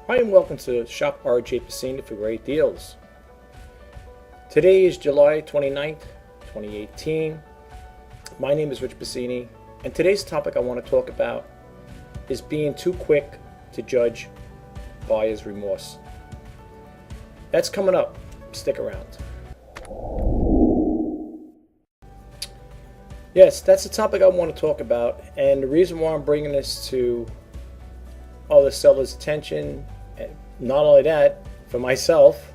Hi and welcome to Shop Rjpasini for great deals. Today is July 29th, 2018. My name is Rjpasini, and today's topic I want to talk about is being too quick to judge buyer's remorse. That's coming up. Stick around. Yes, that's the topic I want to talk about, and the reason why I'm bringing this to all the sellers' attention, and not only that, for myself,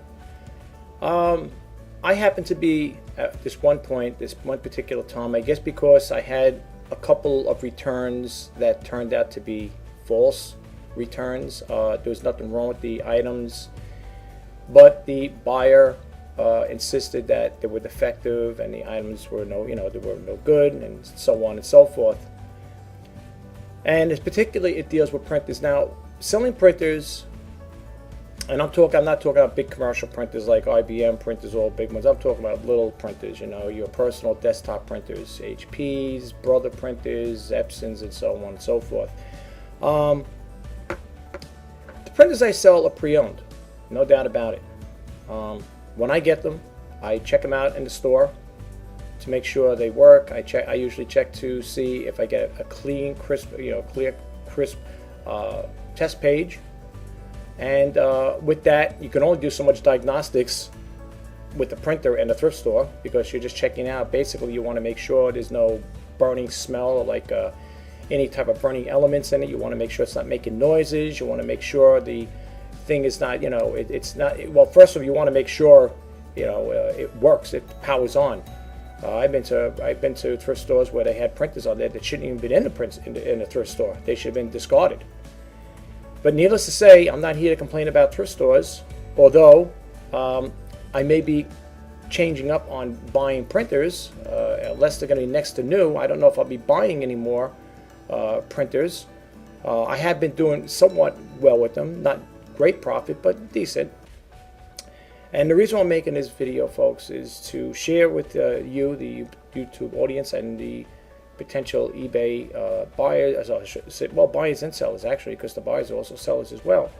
I happen to be at this one particular time, I guess because I had a couple of returns that turned out to be false returns. There was nothing wrong with the items, but the buyer insisted that they were defective and the items were they were no good, and so on and so forth. And particularly it deals with printers. Now, selling printers, and I'm not talking about big commercial printers like IBM printers, all big ones. I'm talking about little printers, your personal desktop printers, HPs, Brother printers, Epsons, and so on and so forth. The printers I sell are pre-owned, no doubt about it. When I get them, I check them out in the store to make sure they work. I usually check to see if I get a clean, crisp, crisp test page. And with that, you can only do so much diagnostics with the printer and the thrift store, because you're just checking out. Basically, you want to make sure there's no burning smell or like any type of burning elements in it. You want to make sure it's not making noises. You want to make sure the thing is not, it's not. Well, first of all, you want to make sure, it works. It powers on. I've been to thrift stores where they had printers on there that shouldn't even been in the thrift store. They should have been discarded. But needless to say, I'm not here to complain about thrift stores, although I may be changing up on buying printers, unless they're going to be next to new. I don't know if I'll be buying any more printers. I have been doing somewhat well with them, not great profit, but decent. And the reason I'm making this video, folks, is to share with you, the YouTube audience, and the potential eBay buyers, I should say, well, buyers and sellers actually, because the buyers are also sellers as well.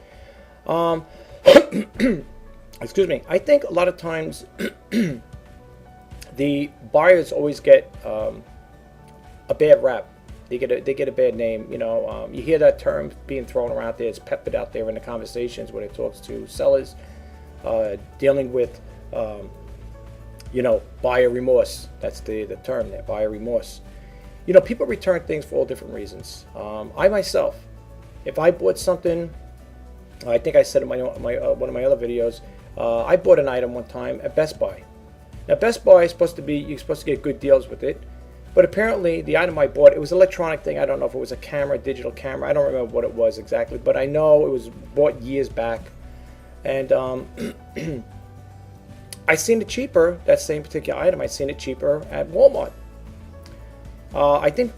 Excuse me. I think a lot of times the buyers always get a bad rap. They get a bad name. You hear that term being thrown around there. It's peppered out there in the conversations when it talks to sellers dealing with buyer remorse. That's the term there, buyer remorse. People return things for all different reasons. I myself, if I bought something, I think I said in one of my other videos, I bought an item one time at Best Buy. Now, Best Buy is you're supposed to get good deals with it, but apparently the item I bought, it was an electronic thing. I don't know if it was a camera, digital camera. I don't remember what it was exactly, but I know it was bought years back. And I seen it cheaper, that same particular item, I seen it cheaper at Walmart. I think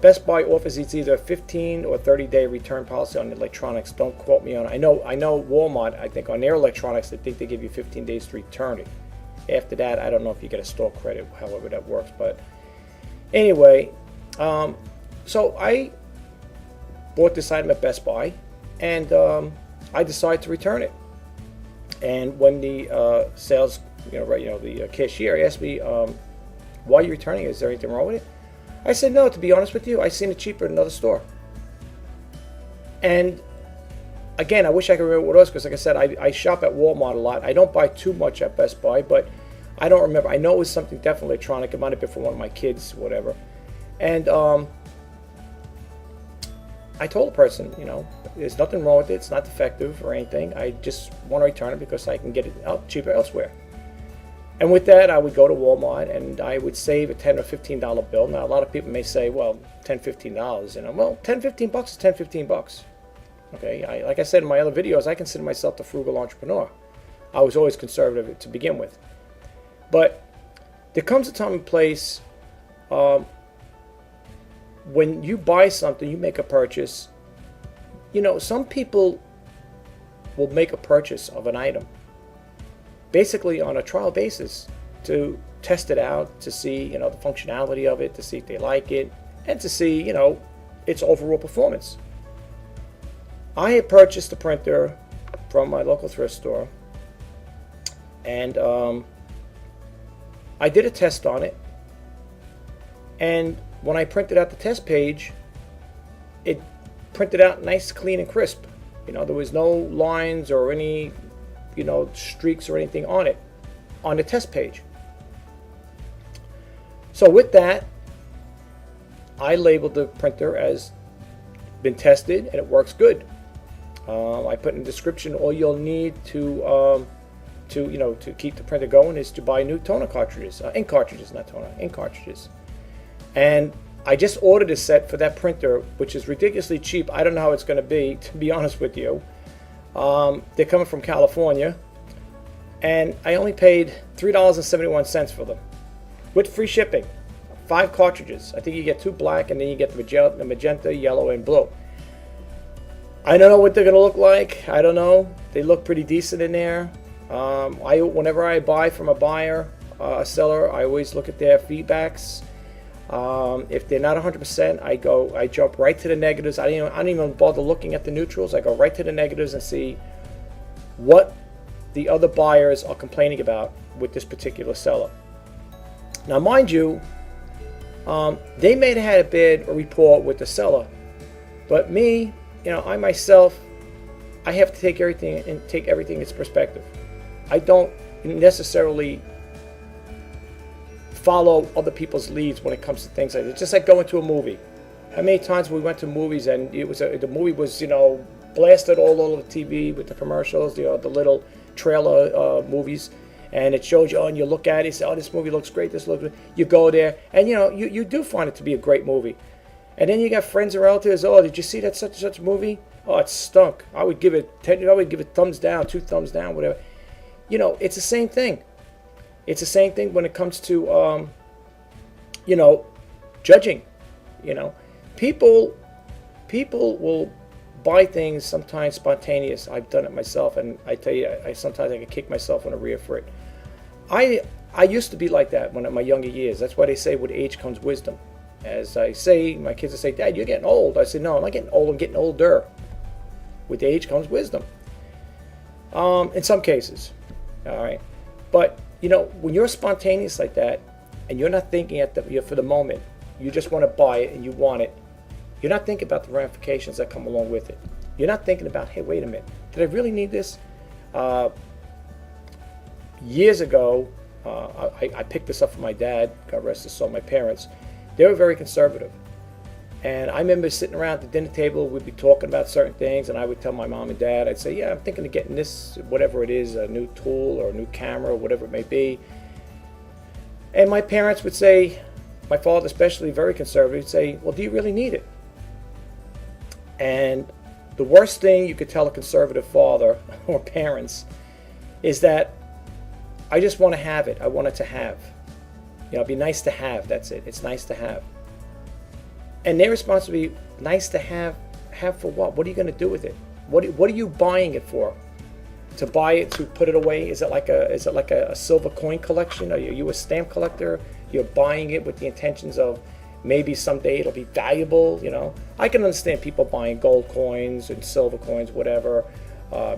Best Buy offers either a 15 or 30-day return policy on electronics. Don't quote me on it. I know Walmart, I think on their electronics, I think they give you 15 days to return it. After that, I don't know if you get a store credit, however that works. But anyway, so I bought this item at Best Buy, and I decided to return it. And when the sales, the cashier asked me, why are you returning it? Is there anything wrong with it? I said, no, to be honest with you, I seen it cheaper in another store. And again, I wish I could remember what it was, because like I said, I shop at Walmart a lot. I don't buy too much at Best Buy, but I don't remember. I know it was something definitely electronic. It might have been for one of my kids, whatever. And I told the person, there's nothing wrong with it. It's not defective or anything. I just want to return it because I can get it out cheaper elsewhere. And with that, I would go to Walmart and I would save a $10 or $15 bill. Now, a lot of people may say, well, $10, $15, well, $10, $15 is $10, $15. Okay, like I said in my other videos, I consider myself the frugal entrepreneur. I was always conservative to begin with. But there comes a time and place when you buy something, you make a purchase. Some people will make a purchase of an item basically on a trial basis to test it out, to see the functionality of it, to see if they like it, and to see its overall performance. I had purchased a printer from my local thrift store, and I did a test on it, and when I printed out the test page, it printed out nice, clean, and crisp. There was no lines or any, streaks or anything on it, on the test page. So with that, I labeled the printer as been tested and it works good. I put in the description, all you'll need to keep the printer going is to buy new toner cartridges, ink cartridges, not toner, ink cartridges. And I just ordered a set for that printer, which is ridiculously cheap. I don't know how it's going to be honest with you. They're coming from California, and I only paid $3.71 for them, with free shipping. 5 cartridges. I think you get 2 black, and then you get the magenta, yellow, and blue. I don't know what they're going to look like. I don't know. They look pretty decent in there. Whenever I buy from a buyer, a seller, I always look at their feedbacks. If they're not 100%, I jump right to the negatives. I don't even bother looking at the neutrals. I go right to the negatives and see what the other buyers are complaining about with this particular seller. Now, mind you, they may have had a bad rapport with the seller, but me, I myself, I have to take everything in its perspective. I don't necessarily follow other people's leads when it comes to things like this. Just like going to a movie. How many times we went to movies and the movie was blasted all over the TV with the commercials, the little trailer movies, and it shows you, and you look at it, you say, oh, this movie looks great, this looks good. You go there, and you do find it to be a great movie. And then you got friends and relatives, oh, did you see that such and such movie? Oh, it stunk. I would give it thumbs down, 2 thumbs down, whatever. It's the same thing. It's the same thing when it comes to, judging. People will buy things sometimes spontaneous. I've done it myself, and I tell you, sometimes I can kick myself on the rear for it. I used to be like that when in my younger years. That's why they say with age comes wisdom. As I say, my kids will say, Dad, you're getting old. I say, no, I'm not getting old. I'm getting older. With age comes wisdom. In some cases. All right. But, when you're spontaneous like that, and you're not thinking for the moment, you just want to buy it and you want it, you're not thinking about the ramifications that come along with it. You're not thinking about, hey, wait a minute, did I really need this? Years ago, I picked this up from my dad, God rest his soul, my parents. They were very conservative. And I remember sitting around at the dinner table, we'd be talking about certain things, and I would tell my mom and dad, I'd say, yeah, I'm thinking of getting this, whatever it is, a new tool or a new camera or whatever it may be. And my parents would say, my father especially, very conservative, would say, well, do you really need it? And the worst thing you could tell a conservative father or parents is that I just want to have it. I want it to have. It'd be nice to have. That's it. It's nice to have. And their response would be, nice to have. Have for what? What are you going to do with it? What are you buying it for? To buy it, to put it away? Is it like a silver coin collection? Are you a stamp collector? You're buying it with the intentions of maybe someday it'll be valuable. I can understand people buying gold coins and silver coins, whatever.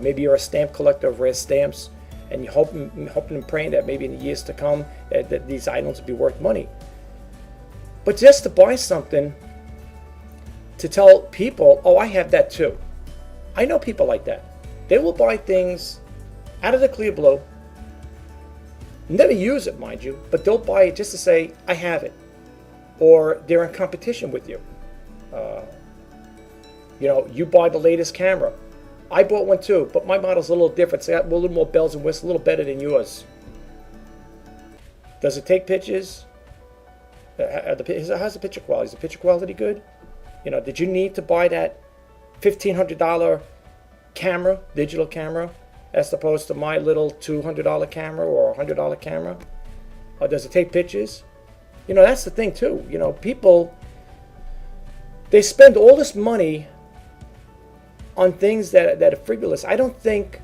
Maybe you're a stamp collector of rare stamps, and you're hoping and praying that maybe in the years to come that these items will be worth money. But just to buy something, to tell people, oh, I have that too. I know people like that. They will buy things out of the clear blue, never use it, mind you, but they'll buy it just to say, I have it. Or they're in competition with you. You buy the latest camera. I bought one too, but my model's a little different. It's got a little more bells and whistles, a little better than yours. Does it take pictures? How's the picture quality? Is the picture quality good? Did you need to buy that $1,500 camera, digital camera, as opposed to my little $200 camera or $100 camera? Or does it take pictures? That's the thing too. People, they spend all this money on things that are frivolous. I don't think,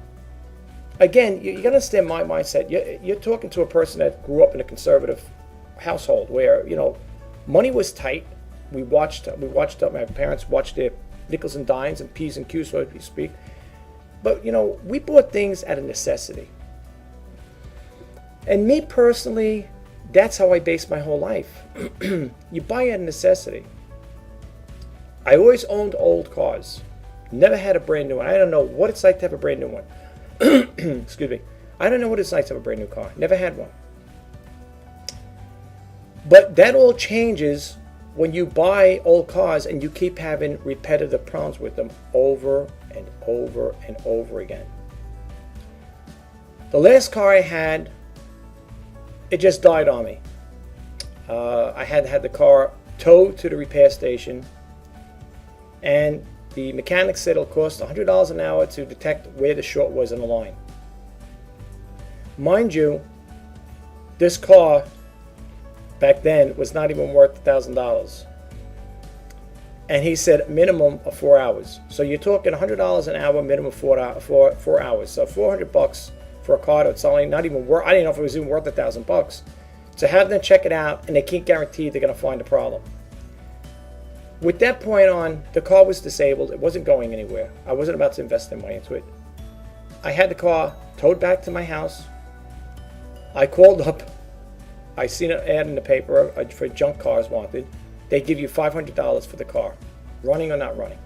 again, you got to understand my mindset. You're talking to a person that grew up in a conservative household where, money was tight. My parents watched their nickels and dimes and P's and Q's, so to speak. But, you know, we bought things out of necessity. And me personally, that's how I base my whole life. You buy out of necessity. I always owned old cars. Never had a brand new one. I don't know what it's like to have a brand new one. Excuse me. I don't know what it's like to have a brand new car. Never had one. But that all changes when you buy old cars and you keep having repetitive problems with them over and over and over again. The last car I had, it just died on me. I had the car towed to the repair station, and the mechanic said it'll cost $100 an hour to detect where the short was in the line. Mind you, this car back then was not even worth $1,000. And he said minimum of 4 hours. So you're talking $100 an hour, minimum 4 hours. So $400 for a car that's only not even worth, I didn't know if it was even worth $1,000. To have them check it out, and they can't guarantee they're going to find a problem. With that point on, the car was disabled. It wasn't going anywhere. I wasn't about to invest any money into it. I had the car towed back to my house. I called up. I seen an ad in the paper for junk cars wanted. They give you $500 for the car, running or not running.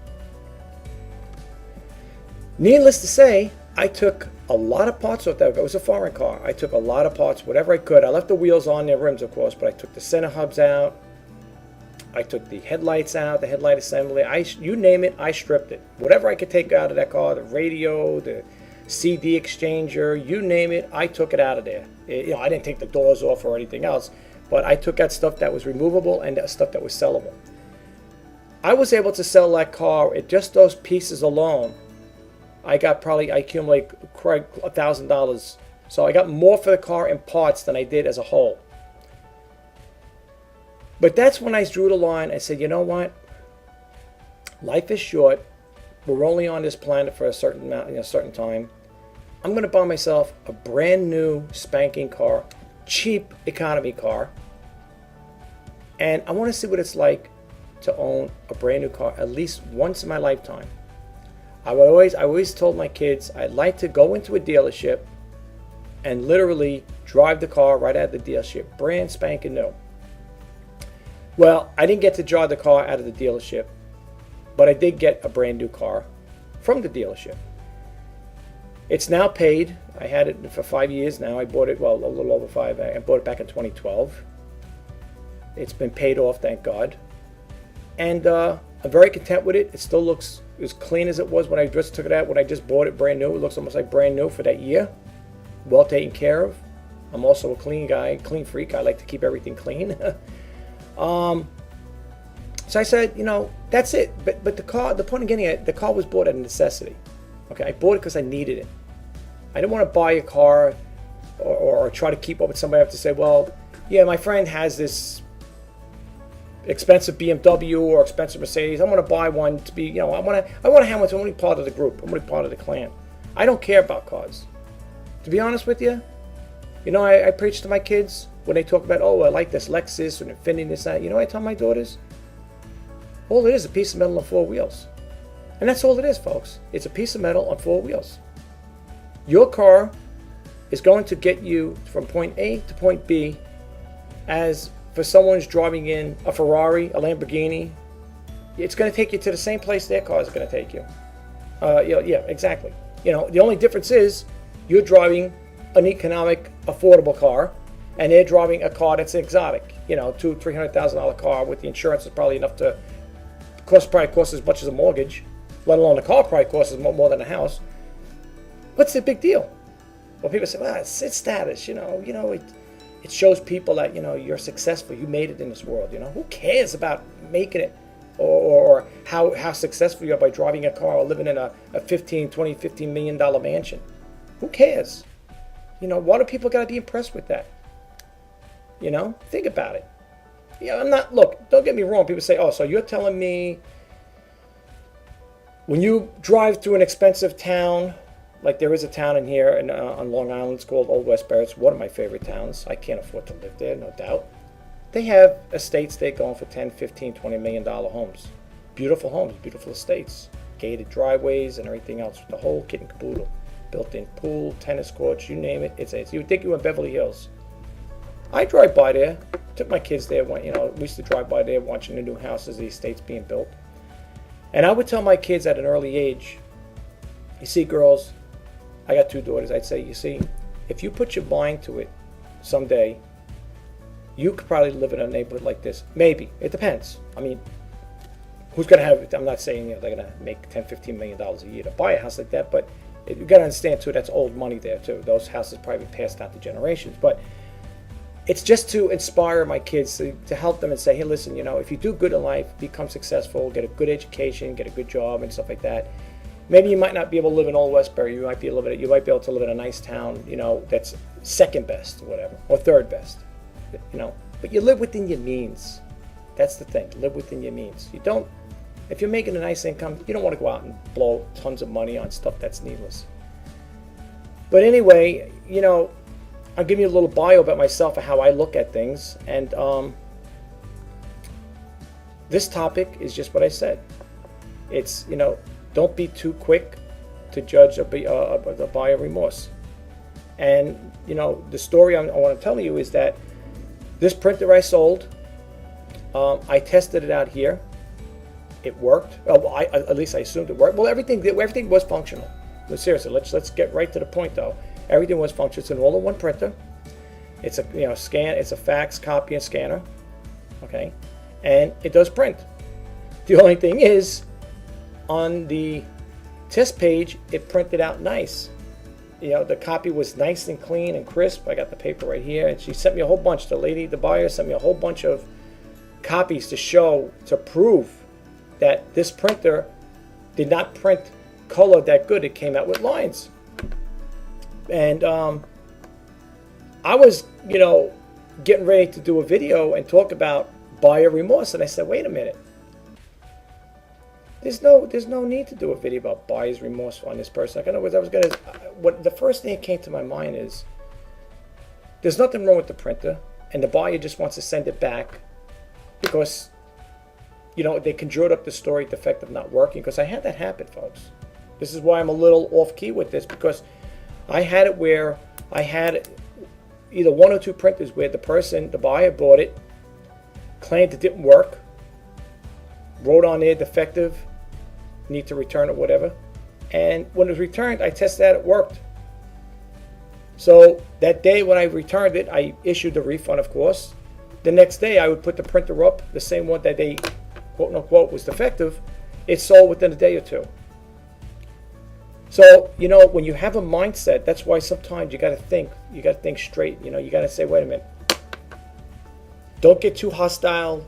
Needless to say, I took a lot of parts off that. It was a foreign car. I took a lot of parts, whatever I could. I left the wheels on, their rims, of course, but I took the center hubs out. I took the headlights out, the headlight assembly. You name it, I stripped it. Whatever I could take out of that car, the radio, the CD exchanger, you name it, I took it out of there. I didn't take the doors off or anything else, but I took out stuff that was removable and stuff that was sellable. I was able to sell that car at just those pieces alone. I accumulated $1,000. So I got more for the car in parts than I did as a whole. But that's when I drew the line. I said, you know what? Life is short. We're only on this planet for a certain amount, a certain time. I'm going to buy myself a brand new spanking car, cheap economy car, and I want to see what it's like to own a brand new car at least once in my lifetime. I always told my kids I'd like to go into a dealership and literally drive the car right out of the dealership, brand spanking new. Well, I didn't get to drive the car out of the dealership, but I did get a brand new car from the dealership. It's now paid. I had it for 5 years now. I bought it, well, a little over 5. I bought it back in 2012. It's been paid off, thank God. And I'm very content with it. It still looks as clean as it was when I just took it out, when I just bought it brand new. It looks almost like brand new for that year. Well taken care of. I'm also a clean guy, clean freak. I like to keep everything clean. So I said, that's it. But the car, the point of getting it, the car was bought out of necessity. Okay, I bought it because I needed it. I didn't want to buy a car or try to keep up with somebody. I have to say, well, yeah, my friend has this expensive BMW or expensive Mercedes. I want to buy one to be, I want to have one to only part of the group. I'm only part of the clan. I don't care about cars. To be honest with you, I preach to my kids when they talk about, I like this Lexus or Infiniti, this, that. I tell my daughters, all it is a piece of metal on 4 wheels. And that's all it is, folks. It's a piece of metal on 4 wheels. Your car is going to get you from point A to point B as for someone's driving in a Ferrari, a Lamborghini. It's going to take you to the same place their car is going to take you. Yeah, exactly. The only difference is you're driving an economic, affordable car, and they're driving a car that's exotic. $200,000-$300,000 car with the insurance is probably enough to probably cost as much as a mortgage, let alone the car probably costs more than a house. What's the big deal? Well, people say, well, it's status. It shows people that you're successful. You made it in this world. Who cares about making it or how successful you are by driving a car or living in a $15 million mansion? Who cares? Why do people got to be impressed with that? Think about it. Look, don't get me wrong. People say, so you're telling me when you drive through an expensive town, like there is a town in here on Long Island, it's called Old Westbury. It's one of my favorite towns. I can't afford to live there, no doubt. They have estates there going for $10, $15, $20 million homes. beautiful homes, beautiful estates, gated driveways and everything else, the whole kit and caboodle. Built-in pool, tennis courts, you name it. You would think you were in Beverly Hills. I drive by there, took my kids there, we used to drive by there watching the new houses, the estates being built. And I would tell my kids at an early age, you see, girls, I got 2 daughters, I'd say, you see, if you put your mind to it someday, you could probably live in a neighborhood like this. Maybe. It depends. I mean, who's going to have, I'm not saying they're going to make $10, $15 million a year to buy a house like that, but you got to understand, too, that's old money there, too. Those houses probably passed down to generations. But it's just to inspire my kids, to help them and say, hey, listen, if you do good in life, become successful, get a good education, get a good job and stuff like that. Maybe you might not be able to live in Old Westbury. You might be able to live in a nice town, that's second best or whatever, or third best, But you live within your means. That's the thing. Live within your means. You don't. If you're making a nice income, you don't want to go out and blow tons of money on stuff that's needless. But anyway, I'll give you a little bio about myself and how I look at things. And this topic is just what I said. It's, don't be too quick to judge a buyer remorse. And, the story I want to tell you is that this printer I sold, I tested it out here. It worked. Well, at least I assumed it worked. Well, everything was functional. But seriously, let's get right to the point, though. Everything was functional. It's an all-in-one printer. It's a scan. It's a fax, copy, and scanner. Okay, and it does print. The only thing is, on the test page, it printed out nice. The copy was nice and clean and crisp. I got the paper right here, and she sent me a whole bunch. The buyer sent me a whole bunch of copies to prove that this printer did not print color that good. It came out with lines. And I was, getting ready to do a video and talk about buyer remorse, and I said, wait a minute. There's no need to do a video about buyer's remorse on this person. The first thing that came to my mind is, there's nothing wrong with the printer, and the buyer just wants to send it back because, they conjured up the story, the effect of not working, because I had that happen, folks. This is why I'm a little off key with this, because I had it where I had either 1 or 2 printers where the buyer bought it, claimed it didn't work, wrote on there defective, need to return it, whatever. And when it was returned, I tested that it worked. So that day when I returned it, I issued a refund, of course. The next day, I would put the printer up, the same one that they, quote unquote, was defective. It sold within a day or 2. So, when you have a mindset, that's why sometimes you got to think straight. You got to say, wait a minute. Don't get too hostile.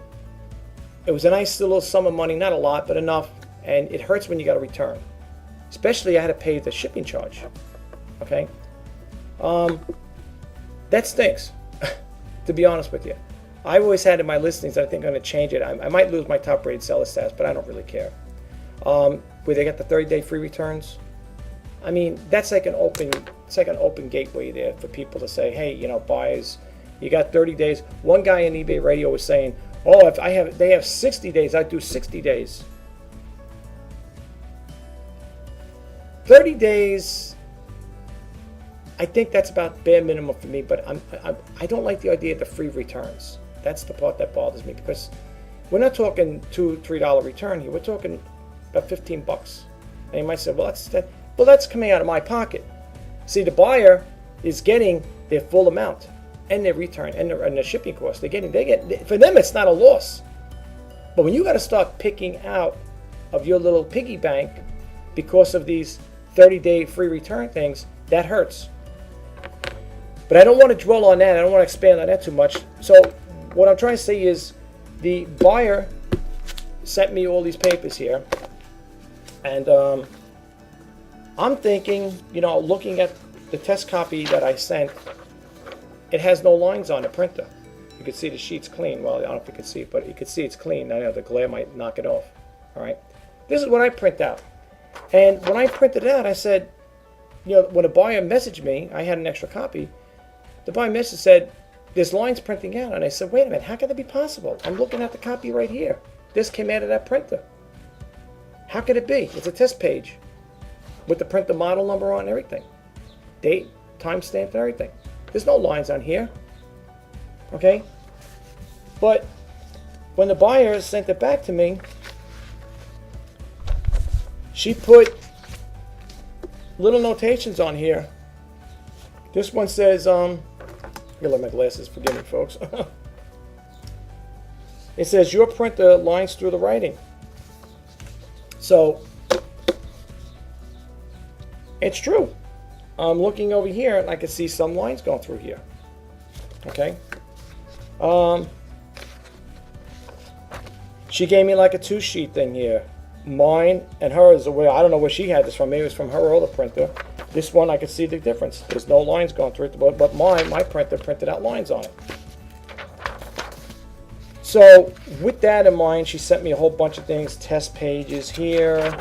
It was a nice little sum of money, not a lot, but enough. And it hurts when you got to return. Especially I had to pay the shipping charge. Okay? That stinks, to be honest with you. I've always had in my listings, I think I'm going to change it. I might lose my top rated seller status, but I don't really care. Where they got the 30-day free returns. I mean, that's like an open gateway there for people to say, hey, buyers, you got 30 days. One guy in eBay Radio was saying, oh, if they have 60 days, I'd do 60 days. 30 days, I think that's about bare minimum for me, but I don't like the idea of the free returns. That's the part that bothers me, because we're not talking $2, $3 return here. We're talking about $15. And you might say, well, that's coming out of my pocket. See, the buyer is getting their full amount and their return and their shipping costs. For them, it's not a loss. But when you got to start picking out of your little piggy bank because of these 30-day free return things, that hurts. But I don't want to dwell on that. I don't want to expand on that too much. So what I'm trying to say is, the buyer sent me all these papers here, and I'm thinking, looking at the test copy that I sent, it has no lines on the printer. You can see the sheet's clean. Well, I don't know if you can see it, but you can see it's clean. I know the glare might knock it off. All right. This is what I print out. And when I printed it out, I said, when a buyer messaged me, I had an extra copy. The buyer message said, there's lines printing out. And I said, wait a minute, how can that be possible? I'm looking at the copy right here. This came out of that printer. How could it be? It's a test page with the print the model number on and everything. Date, timestamp, and everything. There's no lines on here. Okay? But when the buyer sent it back to me, she put little notations on here. This one says, here, let my glasses, forgive me folks. It says, your printer lines through the writing. So, it's true. I'm looking over here and I can see some lines going through here. Okay? She gave me like a 2-sheet thing here. Mine and hers, I don't know where she had this from. Maybe it was from her older printer. This one, I could see the difference. There's no lines going through it, but my printer printed out lines on it. So, with that in mind, she sent me a whole bunch of things, test pages here.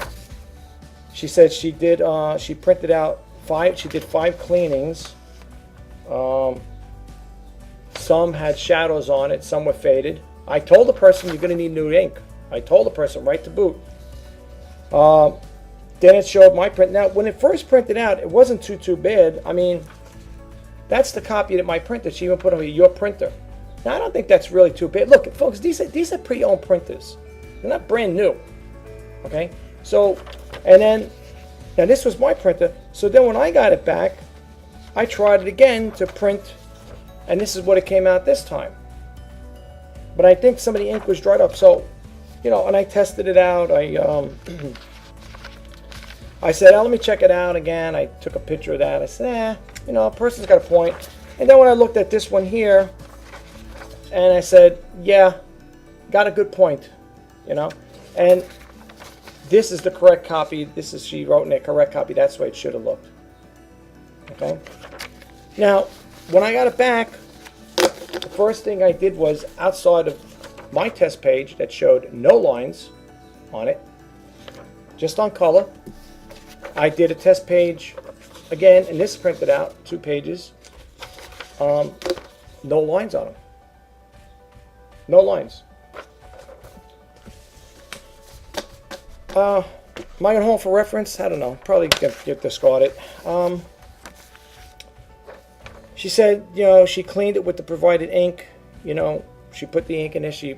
She said she did, she printed out 5, she did 5 cleanings. Some had shadows on it, some were faded. I told the person you're going to need new ink. I told the person right to boot. Then it showed my print. Now, when it first printed out, it wasn't too bad. I mean, that's the copy that my printer, she even put on your printer. Now, I don't think that's really too bad. Look, folks, these are pre-owned printers. They're not brand new. Okay? So, and then, now this was my printer. So then when I got it back, I tried it again to print, and this is what it came out this time. But I think some of the ink was dried up. So, you know, and I tested it out. I said, oh, let me check it out again. I took a picture of that. I said, you know, a person's got a point. And then when I looked at this one here, and I said, yeah, got a good point, you know. And this is the correct copy. This is, she wrote in a correct copy. That's the way it should have looked. Okay. Now, when I got it back, the first thing I did was, outside of my test page that showed no lines on it, just on color, I did a test page again, and this printed out 2 pages, no lines on them. No lines. Am I going home for reference? I don't know. Probably get discarded. She said, you know, she cleaned it with the provided ink. You know, she put the ink in there. She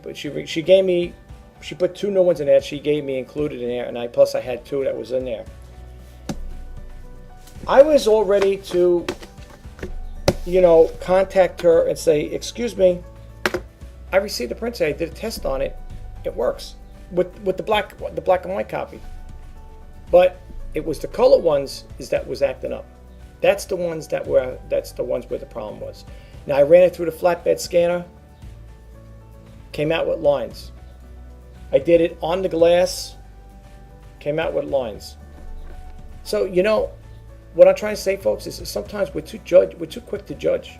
gave me, she put 2 new ones in there. She gave me included in there, and plus I had 2 that was in there. I was all ready to, you know, contact her and say, excuse me, I received the print. I did a test on it. It works with the black and white copy. But it was the color ones that was acting up. That's the ones where the problem was. Now I ran it through the flatbed scanner. Came out with lines. I did it on the glass. Came out with lines. So, you know, what I'm trying to say, folks, is sometimes we're too quick to judge.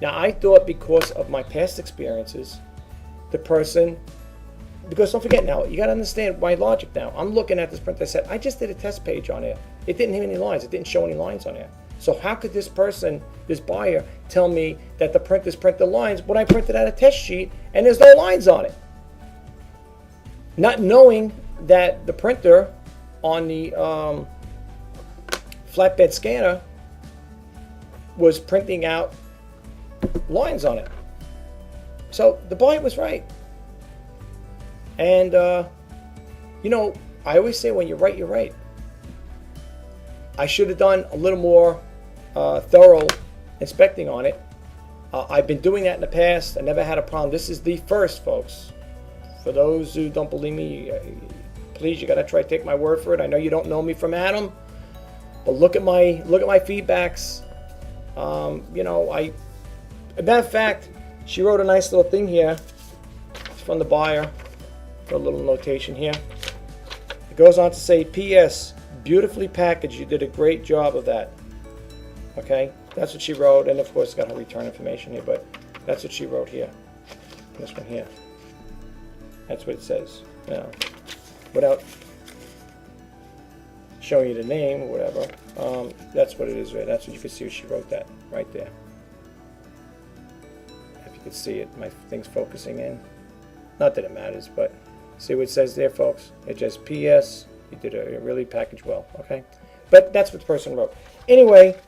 Now, I thought because of my past experiences, the person, because don't forget now, you got to understand my logic now. I'm looking at this print. I said, I just did a test page on it. It didn't have any lines. It didn't show any lines on it. So how could this person, this buyer, tell me that the printers print the lines when I printed out a test sheet and there's no lines on it? Not knowing that the printer on the flatbed scanner was printing out lines on it. So the buyer was right. And you know, I always say when you're right, you're right. I should have done a little more thorough inspecting on it. I've been doing that in the past. I never had a problem. This is the first, folks. For those who don't believe me, please, you gotta try to take my word for it. I know you don't know me from Adam, but look at my feedbacks. You know, as a matter of fact, she wrote a nice little thing here. It's from the buyer. Got a little notation here. It goes on to say, P.S. Beautifully packaged. You did a great job of that. Okay, that's what she wrote, and of course, it's got her return information here. But that's what she wrote here. This one here. That's what it says. You know, without showing you the name or whatever. That's what it is. Right? That's what you can see. She wrote that right there. If you can see it, my thing's focusing in. Not that it matters, but See what it says there, folks? It just P.S. You did it really packaged well, okay? But that's what the person wrote. Anyway,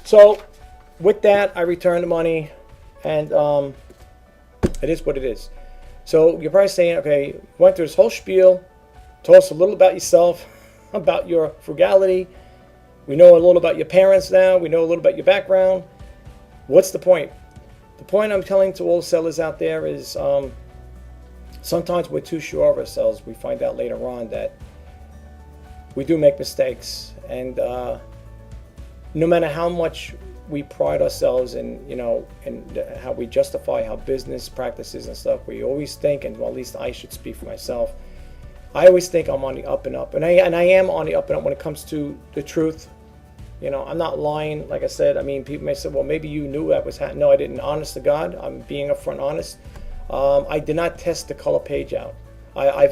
so with that, I returned the money, and it is what it is. So you're probably saying, okay, you went through this whole spiel, told us a little about yourself, about your frugality. We know a little about your parents now. We know a little about your background. What's the point? The point I'm telling to all sellers out there is sometimes we're too sure of ourselves. We find out later on that we do make mistakes, and no matter how much we pride ourselves in, and how we justify how business practices and stuff, we always think, and well, at least I should speak for myself, I always think I'm on the up and up, and I am on the up and up when it comes to the truth. I'm not lying. Like I said, I mean, people may say, well, maybe you knew that was happening. No, I didn't. Honest to God, I'm being upfront honest. I did not test the color page out. I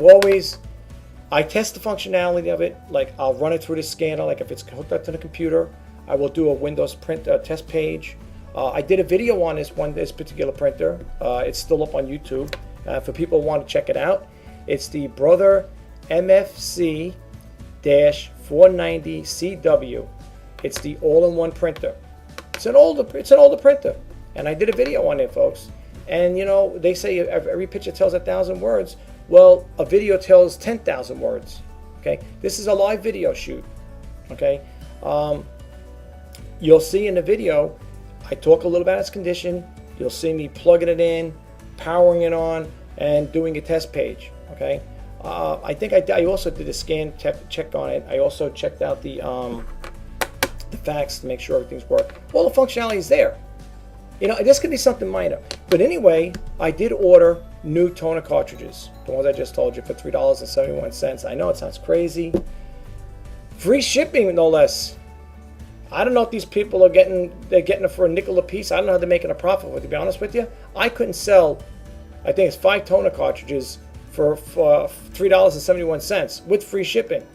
test the functionality of it. Like, I'll run it through the scanner. Like, if it's hooked up to the computer, I will do a Windows print test page. I did a video on this particular printer. It's still up on YouTube. For people who want to check it out, it's the Brother MFC-490CW. It's the all-in-one printer. It's an older printer, and I did a video on it, folks. And they say every picture tells 1,000 words. Well, a video tells 10,000 words. Okay, this is a live video shoot. Okay, you'll see in the video, I talk a little about its condition. You'll see me plugging it in, powering it on, and doing a test page. Okay, I think I also did a scan check on it. I also checked out the facts to make sure everything's worked. All the functionality is there. This could be something minor. But anyway, I did order new toner cartridges, the ones I just told you, for $3.71. I know it sounds crazy. Free shipping, no less. I don't know if these people are getting it for a nickel a piece. I don't know how they're making a profit with it, to be honest with you. I couldn't sell, I think it's 5 toner cartridges for $3.71 with free shipping.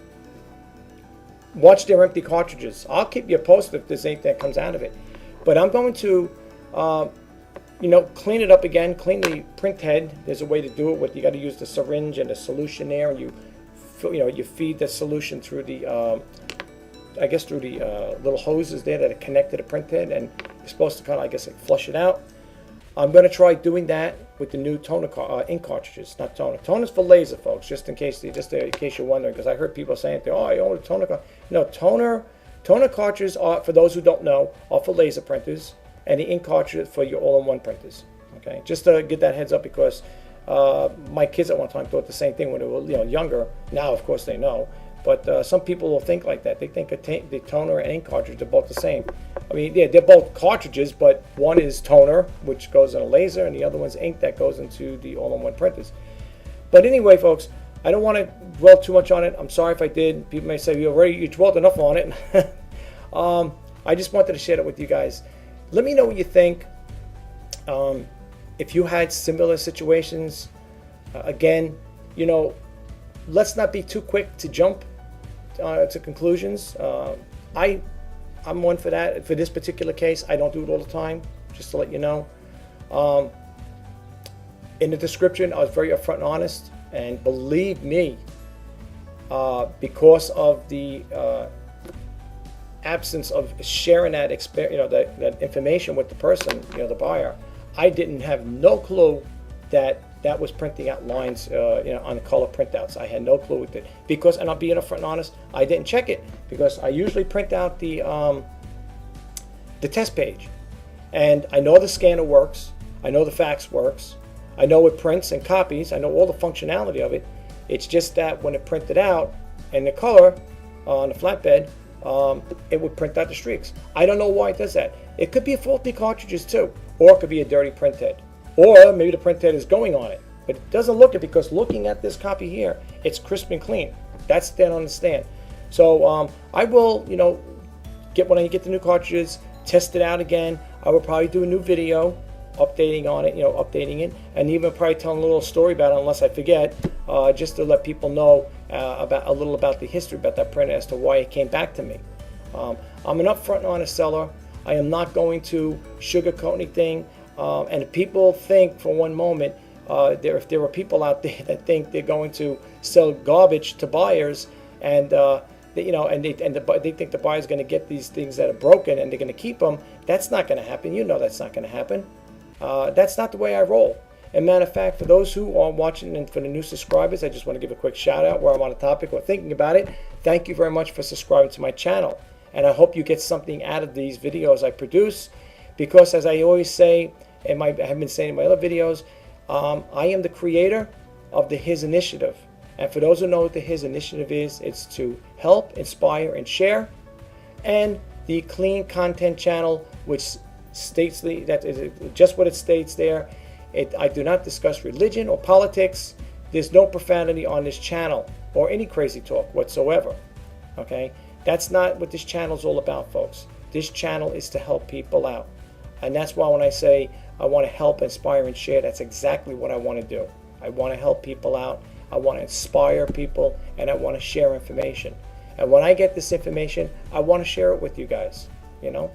Watch their empty cartridges. I'll keep you posted if there's anything that comes out of it. But I'm going to clean it up again, clean the print head. There's a way to do it. You got to use the syringe and the solution there, and you feed the solution through the, little hoses there that are connected to the print head, and you're supposed to kind of, flush it out. I'm going to try doing that with the new toner ink cartridges, not toner. Toner's for laser, folks, just in case you're wondering, because I heard people saying, oh, I own a toner card. No, toner cartridges are, for those who don't know, are for laser printers, and the ink cartridge for your all-in-one printers. Okay, just to get that heads up, because my kids at one time thought the same thing when they were younger. Now, of course, they know. But some people will think like that. They think the toner and ink cartridge are both the same. I mean, yeah, they're both cartridges, but one is toner, which goes in a laser, and the other one's ink that goes into the all-in-one printers. But anyway, folks, I don't want to dwell too much on it. I'm sorry if I did. People may say, you dwelled enough on it. I just wanted to share it with you guys. Let me know what you think. If you had similar situations, again, let's not be too quick to jump to conclusions. I'm one for that. For this particular case, I don't do it all the time, just to let you know. In the description, I was very upfront and honest, and believe me, because of the absence of sharing that that information with the person, the buyer, I didn't have no clue that was printing out lines, on the color printouts. I had no clue with it because, and I'll be upfront and honest, I didn't check it because I usually print out the test page, and I know the scanner works, I know the fax works, I know it prints and copies, I know all the functionality of it. It's just that when it printed out in the color on the flatbed, it would print out the streaks. I don't know why it does that. It could be faulty cartridges too, or it could be a dirty print head. Or maybe the print head is going on it, but it doesn't look it because looking at this copy here, it's crisp and clean. That's then on the stand. So I will, when I get the new cartridges, test it out again. I will probably do a new video, updating it, and even probably telling a little story about it, unless I forget, just to let people know a little about the history about that printer as to why it came back to me. I'm an upfront and honest seller. I am not going to sugarcoat anything. And if people think for one moment if there are people out there that think they're going to sell garbage to buyers, and they think the buyer's going to get these things that are broken and they're going to keep them, that's not going to happen. You know that's not going to happen. That's not the way I roll. And matter of fact, for those who are watching and for the new subscribers, I just want to give a quick shout out where I'm on a topic or thinking about it. Thank you very much for subscribing to my channel. And I hope you get something out of these videos I produce, because as I always say, and I have been saying in my other videos, I am the creator of the His Initiative. And for those who know what the His Initiative is, it's to help, inspire, and share. And the Clean Content Channel, which states that is just what it states there. I do not discuss religion or politics. There's no profanity on this channel or any crazy talk whatsoever. Okay? That's not what this channel is all about, folks. This channel is to help people out. And that's why when I say I want to help, inspire, and share, that's exactly what I want to do. I want to help people out. I want to inspire people, and I want to share information. And when I get this information, I want to share it with you guys, you know.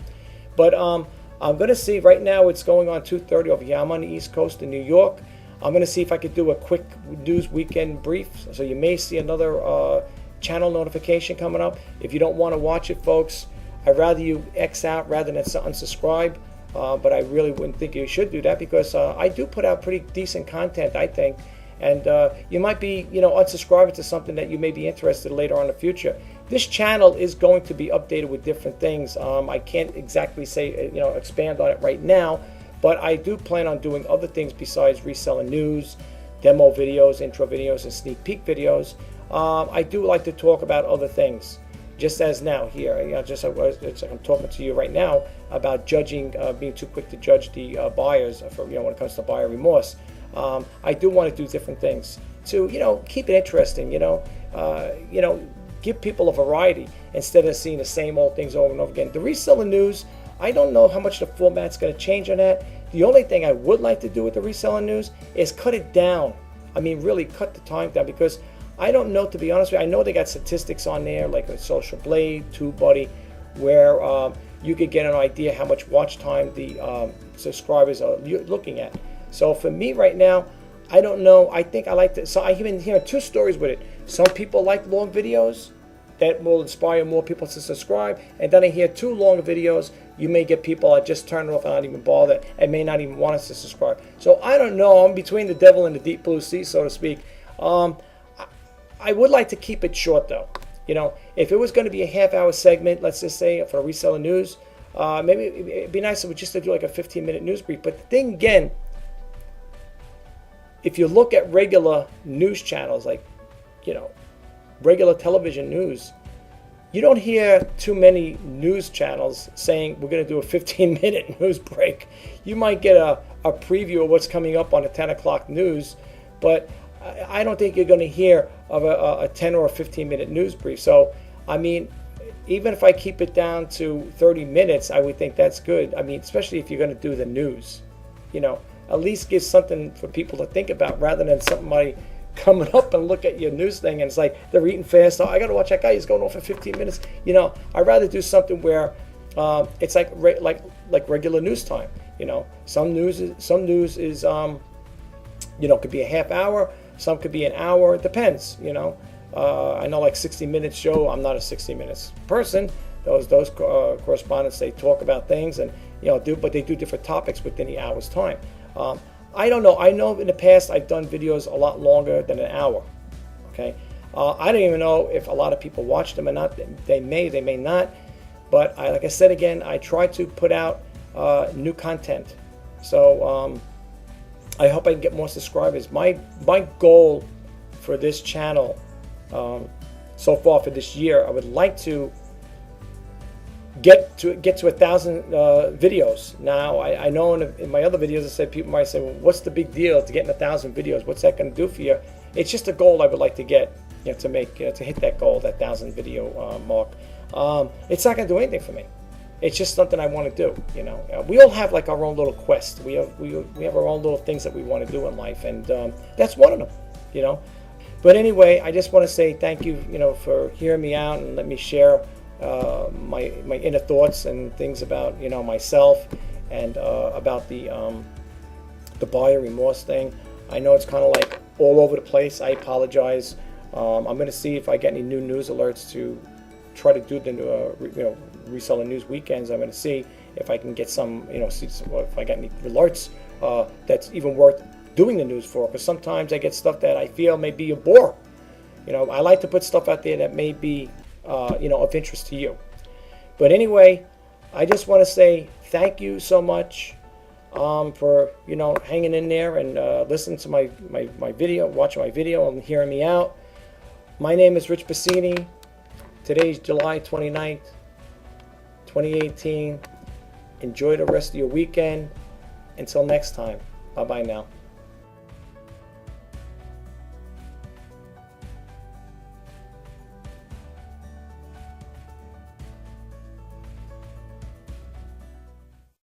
But I'm going to see, right now it's going on 2:30 over here. I'm on the East Coast in New York. I'm going to see if I could do a quick news weekend brief. So you may see another channel notification coming up. If you don't want to watch it, folks, I'd rather you X out rather than unsubscribe. But I really wouldn't think you should do that, because I do put out pretty decent content, I think. And you might be, unsubscribing to something that you may be interested in later on in the future. This channel is going to be updated with different things. I can't exactly say, expand on it right now, but I do plan on doing other things besides reselling news, demo videos, intro videos, and sneak peek videos. I do like to talk about other things, just as now here. It's like I'm talking to you right now about judging, being too quick to judge the buyers for, when it comes to buyer remorse. I do want to do different things to, keep it interesting, give people a variety instead of seeing the same old things over and over again. The reseller news, I don't know how much the format's going to change on that. The only thing I would like to do with the reseller news is cut it down. I mean, really cut the time down, because I don't know, to be honest with you. I know they got statistics on there, like a Social Blade, TubeBuddy, where you could get an idea how much watch time the subscribers are looking at. So for me right now, I don't know. I think I like to. So I've been hearing two stories with it. Some people like long videos that will inspire more people to subscribe, and then I hear too long videos, you may get people that just turn it off and not even bother and may not even want us to subscribe. So I don't know. I'm between the devil and the deep blue sea, so to speak. I would like to keep it short, though. If it was going to be a half-hour segment, let's just say for reseller news, maybe it'd be nice if we just to do like a 15-minute news brief. But the thing again, if you look at regular news channels, like, regular television news, you don't hear too many news channels saying we're going to do a 15-minute news break. You might get a preview of what's coming up on the 10 o'clock news, but I don't think you're going to hear of a 10 or a 15-minute news brief. So, I mean, even if I keep it down to 30 minutes, I would think that's good. I mean, especially if you're going to do the news, at least give something for people to think about, rather than somebody coming up and look at your news thing and it's like they're eating fast. Oh, I got to watch that guy. He's going off for 15 minutes. I'd rather do something where it's like regular news time. Some news is could be a half hour. Some could be an hour. It depends. I know, like 60 Minutes show. I'm not a 60 Minutes person. Those correspondents, they talk about things and but they do different topics within the hour's time. I don't know. I know in the past I've done videos a lot longer than an hour. Okay, I don't even know if a lot of people watch them or not. They may not. But like I said again, I try to put out new content. So I hope I can get more subscribers. My goal for this channel so far for this year, I would like to get to 1,000 videos. Now I know in my other videos I said people might say, well, what's the big deal to getting 1,000 videos? What's that going to do for you? It's just a goal I would like to get, to make to hit that goal, that 1,000 video mark. It's not going to do anything for me. It's just something I want to do. We all have like our own little quest. We have our own little things that we want to do in life, and that's one of them. But anyway, I just want to say thank you, for hearing me out and let me share my inner thoughts and things about myself and about the buyer remorse thing. I know it's kind of like all over the place. I apologize. I'm going to see if I get any new news alerts to try to do the reseller news weekends. I'm going to see if I can get some, see if I get any alerts that's even worth doing the news for. Because sometimes I get stuff that I feel may be a bore. I like to put stuff out there that may be, of interest to you. But anyway, I just want to say thank you so much for hanging in there and listening to my video, watching my video, and hearing me out. My name is Rjpasini. Today's July 29th, 2018. Enjoy the rest of your weekend. Until next time. Bye-bye now.